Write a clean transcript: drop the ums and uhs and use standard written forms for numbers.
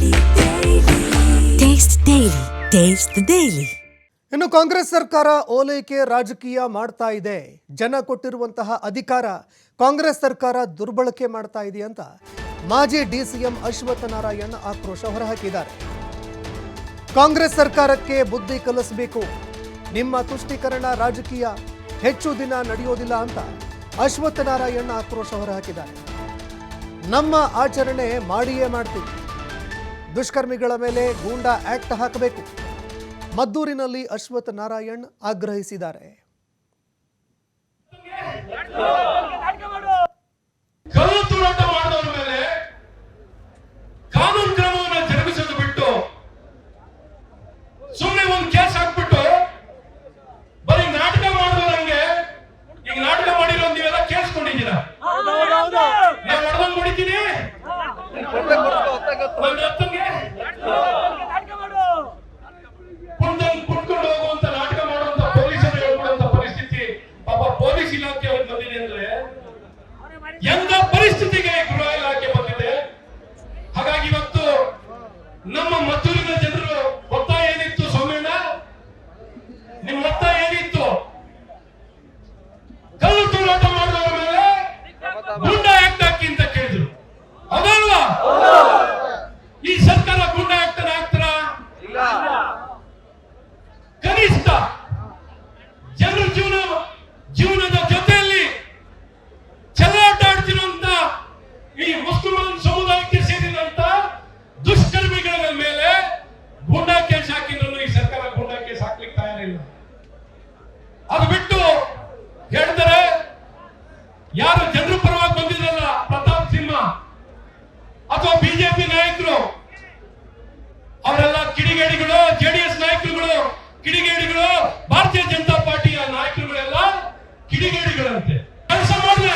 Taste the Daily. ಇನ್ನು ಕಾಂಗ್ರೆಸ್ ಸರ್ಕಾರ ಓಲೈಕೆ ರಾಜಕೀಯ ಮಾಡ್ತಾ ಇದೆ. ಜನ ಕೊಟ್ಟಿರುವಂತಹ ಅಧಿಕಾರ ಕಾಂಗ್ರೆಸ್ ಸರ್ಕಾರ ದುರ್ಬಳಕೆ ಮಾಡ್ತಾ ಇದೆ ಅಂತ ಮಾಜಿ ಡಿಸಿಎಂ ಅಶ್ವತ್ಥ ನಾರಾಯಣ್ ಆಕ್ರೋಶ ಹೊರಹಾಕಿದ್ದಾರೆ. ಕಾಂಗ್ರೆಸ್ ಸರ್ಕಾರಕ್ಕೆ ಬುದ್ಧಿ ಕಲಿಸಬೇಕು. ನಿಮ್ಮ ತುಷ್ಟೀಕರಣ ರಾಜಕೀಯ ಹೆಚ್ಚು ದಿನ ನಡೆಯೋದಿಲ್ಲ ಅಂತ ಅಶ್ವತ್ಥ ನಾರಾಯಣ್ ಆಕ್ರೋಶ ಹೊರಹಾಕಿದ್ದಾರೆ. ನಮ್ಮ ಆಚರಣೆ ಮಾಡಿಯೇ ಮಾಡ್ತೀವಿ. ದುಷ್ಕರ್ಮಿಗಳ ಮೇಲೆ ಗೂಂಡಾ ಆಕ್ಟ್ ಹಾಕಬೇಕು. ಮದ್ದೂರಿನಲ್ಲಿ ಅಶ್ವತ್ಥ ನಾರಾಯಣ್ ಆಗ್ರಹಿಸಿದ್ದಾರೆ. ಕಲ್ಲು ತೂರಾಟ ಮಾಡಿದವರ ಮೇಲೆ ಕಾನೂನು ಕ್ರಮವನ್ನು ಜರುಗಿಸೋದು ಬಿಟ್ಟು ಸುಮ್ಮನೆ ಒಂದು ಕೇಸ್ ಹಾಕ್ಬಿಟ್ಟು ಬರೀ ನಾಟಕ ಮಾಡಿದವರಂಗೆ ಈಗ ನಾಟಕ ಮಾಡಿರೋ ನೀವೆಲ್ಲ ಕೇಳಿಸ್ಕೊಂಡಿದ್ದೀರಾ. ನಾನು ಹೊಡೆದಂಗೆ ಹೊಡಿತೀನಿ, ಕುಟ್ಕೊಂಡು ಹೋಗುವಂತ ನಾಟಕ ಮಾಡುವಂತ ಪೊಲೀಸರು ಹೇಳ್ಕೊಡುವಂತ ಪರಿಸ್ಥಿತಿ ಪಾಪ ಪೊಲೀಸ್ ಇಲಾಖೆ ಅವ್ರಿಗೆ ಬಂದಿದೆ ಅಂದ್ರೆ ಎಂತ ಪರಿಸ್ಥಿತಿಗೆ ಗೃಹ ಇಲಾಖೆ ಬಂದಿದೆ. ಹಾಗಾಗಿ ಇವತ್ತು ನಮ್ಮ ಮದ್ದೂರಿನ ಜನರು ಒತ್ತಾಯ ಏನಿತ್ತು ಸೌಮ್ಯಣ್ಣ, ನಿಮ್ಮ ಒತ್ತಾಯ ಏನಿತ್ತು? ಕಲ್ಲು ತೂರಾಟ ಮಾಡಿದವರ ಮೇಲೆ ಗುಂಡಾ ಆಕ್ಟ್ ಹಾಕಿ ಅಂತ ಕೇಳಿದ್ರು, ಹೌದಲ್ವಾ? ಈ ಸರ್ಕಾರ ಗುಂಡಾ ಆಕ್ಟ್ ಹಾಕ್ತಾರ? ಕನಿಷ್ಠ ಜನರ ಜೀವನದ ಜೊತೆಯಲ್ಲಿ ಚೆಲ್ಲಾಟ ಆಡ್ತಿರುವಂತ ಈ ಮುಸ್ಲಿಮಾನ್ ಸಮುದಾಯಕ್ಕೆ ಸೇರಿದಂತ ದುಷ್ಕರ್ಮಿಗಳ ಮೇಲೆ ಗೂಂಡಾ ಕೇಸ್ ಹಾಕಿದ್ರು ಈ ಸರ್ಕಾರ ಗೂಂಡಾ ಕೇಸ್ ಹಾಕ್ಲಿಕ್ಕೆ ತಯಾರಿಲ್ಲ. ಅದು ಬಿಟ್ಟು ಹೇಳ್ತಾರೆ ಯಾರು ಜನರ ಪರವಾಗಿ ಬಂದಿದ್ರಲ್ಲ, ಪ್ರತಾಪ್ ಸಿಂಹ ಅಥವಾ ಬಿಜೆಪಿ ನಾಯಕರು, ಅವರೆಲ್ಲ ಕಿಡಿಗೇಡಿಗಳು, ಜೆಡಿಎಸ್ ನಾಯಕರುಗಳು ಕಿಡಿಗೇಡಿಗಳು, ಭಾರತೀಯ ಜನತಾ ಪಾರ್ಟಿಯ ನಾಯಕರುಗಳೆಲ್ಲ ಕಿಡಿಗೇಡಿಗಳಂತೆ. ಕೆಲಸ ಮಾಡಿದ್ರೆ